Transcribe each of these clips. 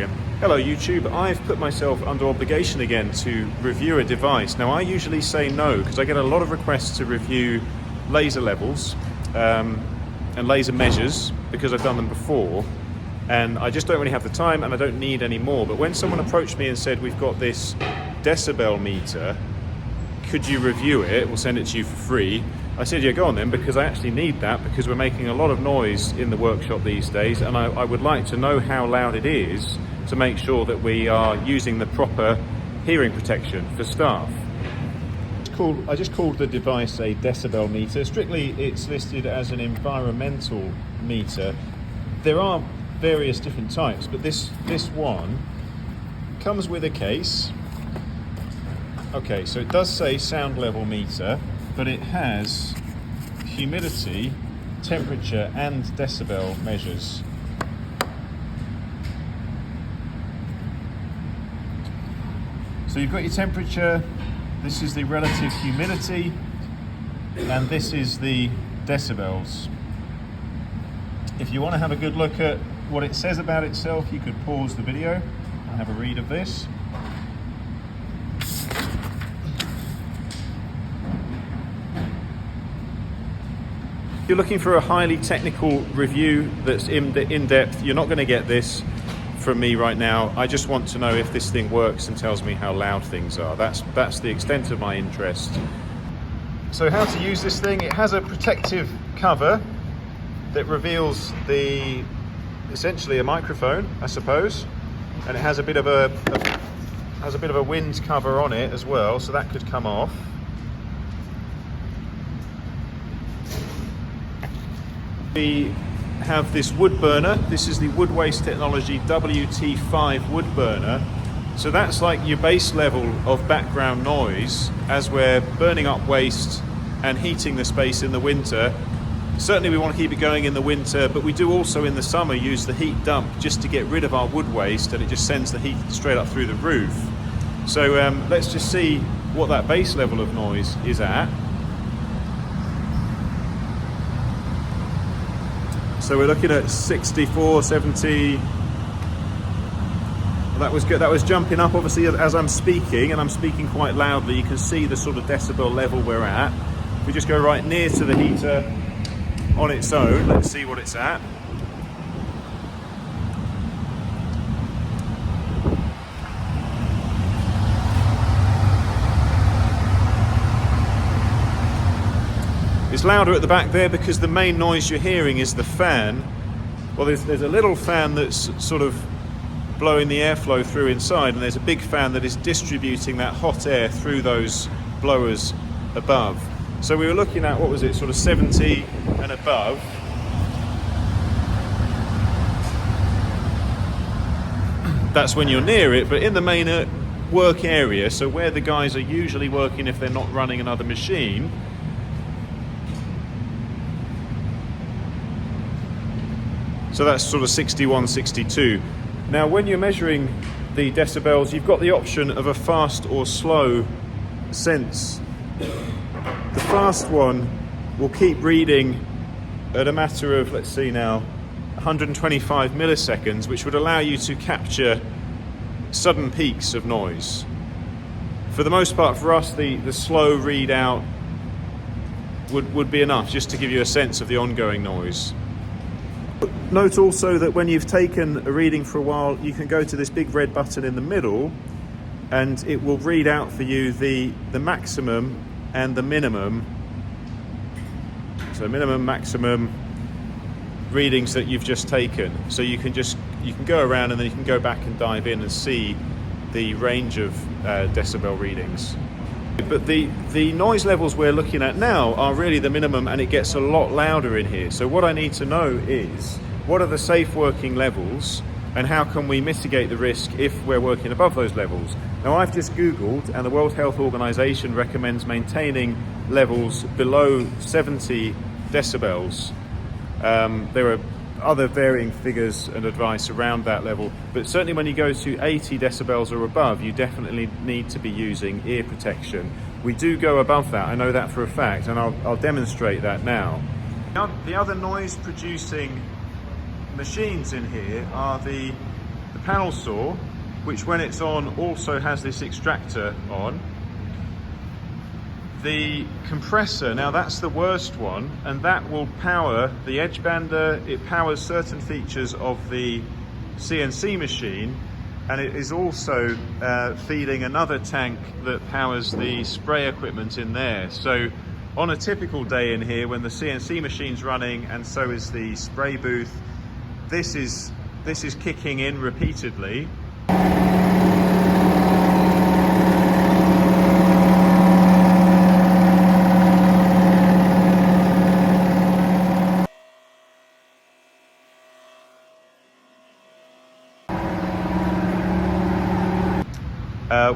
again. Hello YouTube, I've put myself under obligation again to review a device. Now I usually say no because I get a lot of requests to review laser levels and laser measures because I've done them before, and I just don't really have the time and I don't need any more. But when someone approached me and said, we've got this decibel meter, could you review it? We'll send it to you for free. I said, yeah, go on then, because I actually need that because we're making a lot of noise in the workshop these days, and I would like to know how loud it is to make sure that we are using the proper hearing protection for staff. I just called the device a decibel meter. Strictly, it's listed as an environmental meter. There are various different types, but this one comes with a case. Okay, so it does say sound level meter, but it has humidity, temperature and decibel measures. So you've got your temperature, this is the relative humidity, and this is the decibels. If you want to have a good look at what it says about itself, you could pause the video and have a read of this. If you're looking for a highly technical review that's in-depth, you're not going to get this from me right now. I just want to know if this thing works and tells me how loud things are. That's the extent of my interest. So how to use this thing? It has a protective cover that reveals essentially a microphone, I suppose, and it has a bit of a wind cover on it as well, so that could come off. We have this wood burner. This is the Wood Waste Technology WT5 wood burner. So that's like your base level of background noise as we're burning up waste and heating the space in the winter. Certainly we want to keep it going in the winter, but we do also in the summer use the heat dump just to get rid of our wood waste, and it just sends the heat straight up through the roof. So let's just see what that base level of noise is at. So we're looking at 64, 70. That was good. That was jumping up obviously as I'm speaking, and I'm speaking quite loudly. You can see the sort of decibel level we're at. If we just go right near to the heater on its own, let's see what it's at. It's louder at the back there because the main noise you're hearing is the fan. Well, there's a little fan that's sort of blowing the airflow through inside, and there's a big fan that is distributing that hot air through those blowers above. So we were looking at, what was it, sort of 70 and above. That's when you're near it, but in the main work area, so where the guys are usually working if they're not running another machine, so that's sort of 61, 62. Now when you're measuring the decibels, you've got the option of a fast or slow sense. The fast one will keep reading at a matter of, let's see now, 125 milliseconds, which would allow you to capture sudden peaks of noise. For the most part for us, the slow readout would be enough just to give you a sense of the ongoing noise. Note also that when you've taken a reading for a while, you can go to this big red button in the middle and it will read out for you the maximum and the minimum. So minimum, maximum readings that you've just taken. So you can go around and then you can go back and dive in and see the range of decibel readings. But the noise levels we're looking at now are really the minimum, and it gets a lot louder in here. So what I need to know is, what are the safe working levels and how can we mitigate the risk if we're working above those levels? Now I've just Googled, and the World Health Organization recommends maintaining levels below 70 decibels. There are other varying figures and advice around that level, but certainly when you go to 80 decibels or above, you definitely need to be using ear protection. We do go above that, I know that for a fact, and I'll demonstrate that now. The other noise producing machines in here are the the panel saw, which when it's on also has this extractor on. The compressor, now that's the worst one, and that will power the edge bander. It powers certain features of the CNC machine, and it is also feeding another tank that powers the spray equipment in there. So on a typical day in here, when the CNC machine's running and so is the spray booth, this is kicking in repeatedly.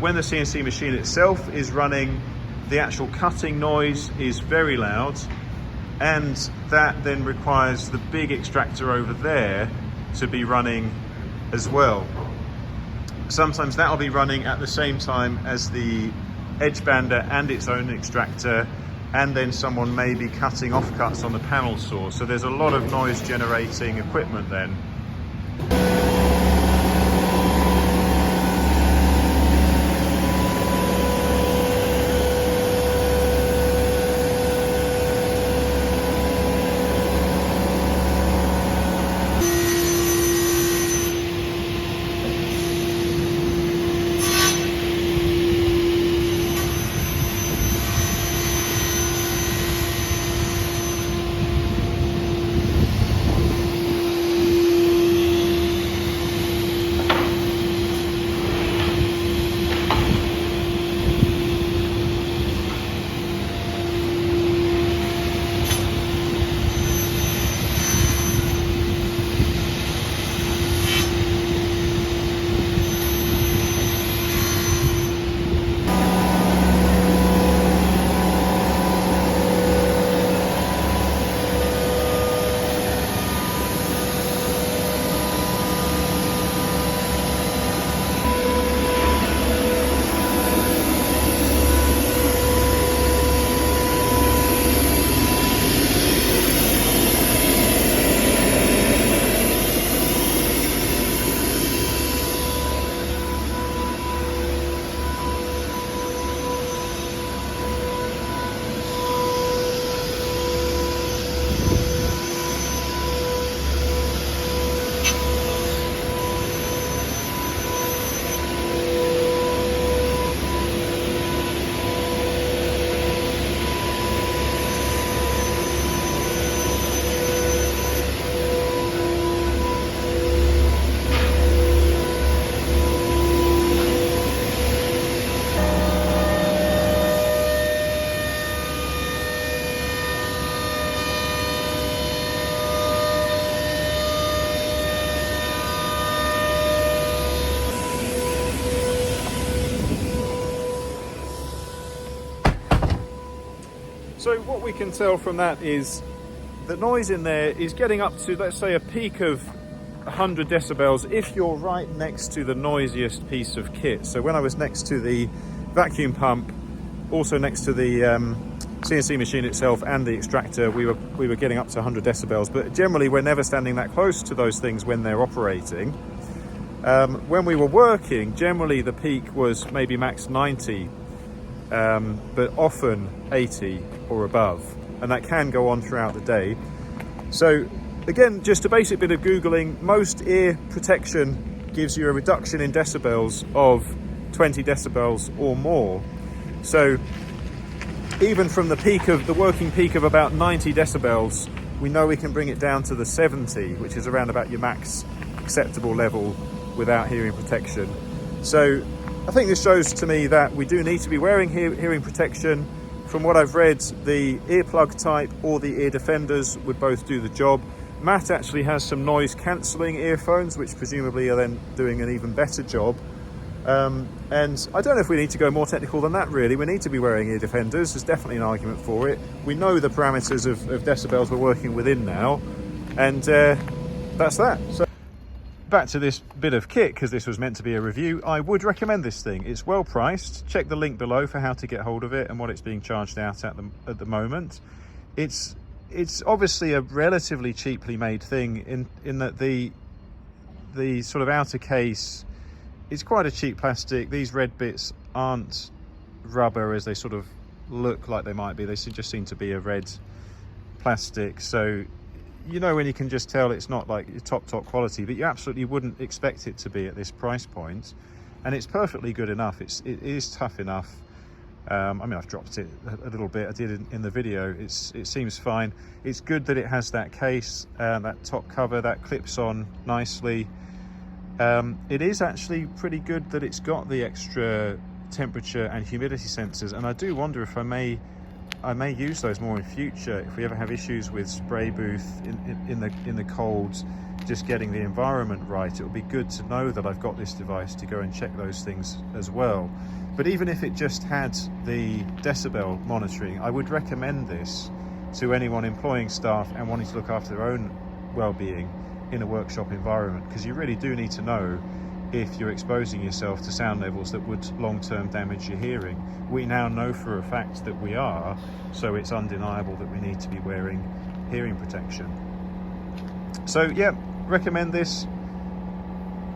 When the CNC machine itself is running, the actual cutting noise is very loud, and that then requires the big extractor over there to be running as well. Sometimes that'll be running at the same time as the edge bander and its own extractor, and then someone may be cutting offcuts on the panel saw. So there's a lot of noise generating equipment then. So what we can tell from that is the noise in there is getting up to, let's say, a peak of 100 decibels if you're right next to the noisiest piece of kit. So when I was next to the vacuum pump, also next to the CNC machine itself and the extractor, we were getting up to 100 decibels, but generally we're never standing that close to those things when they're operating. When we were working, generally the peak was maybe max 90, but often 80 or above, and that can go on throughout the day. So again, just a basic bit of Googling, most ear protection gives you a reduction in decibels of 20 decibels or more. So even from the peak of the working peak of about 90 decibels, we know we can bring it down to the 70, which is around about your max acceptable level without hearing protection. So I think this shows to me that we do need to be wearing hearing protection. From what I've read, the earplug type or the ear defenders would both do the job. Matt actually has some noise cancelling earphones, which presumably are then doing an even better job. And I don't know if we need to go more technical than that, really. We need to be wearing ear defenders. There's definitely an argument for it. We know the parameters of decibels we're working within now, and that's that. So back to this bit of kit, because this was meant to be a review. I would recommend this thing. It's well priced. Check the link below for how to get hold of it and what it's being charged out at the moment. It's obviously a relatively cheaply made thing in that the the sort of outer case, it's quite a cheap plastic. These red bits aren't rubber as they sort of look like they might be. They just seem to be a red plastic. So, you know, when you can just tell it's not like top quality, but you absolutely wouldn't expect it to be at this price point. And it's perfectly good enough. It is tough enough. I mean, I've dropped it a little bit. I did in the video. It seems fine. It's good that it has that case, that top cover that clips on nicely. It is actually pretty good that it's got the extra temperature and humidity sensors, and I do wonder if I may use those more in future if we ever have issues with spray booth in the colds, just getting the environment right. It would be good to know that I've got this device to go and check those things as well. But even if it just had the decibel monitoring, I would recommend this to anyone employing staff and wanting to look after their own well-being in a workshop environment, because you really do need to know if you're exposing yourself to sound levels that would long-term damage your hearing. We now know for a fact that we are, so it's undeniable that we need to be wearing hearing protection. So yeah, recommend this.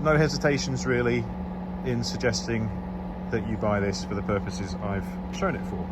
No hesitations really in suggesting that you buy this for the purposes I've shown it for.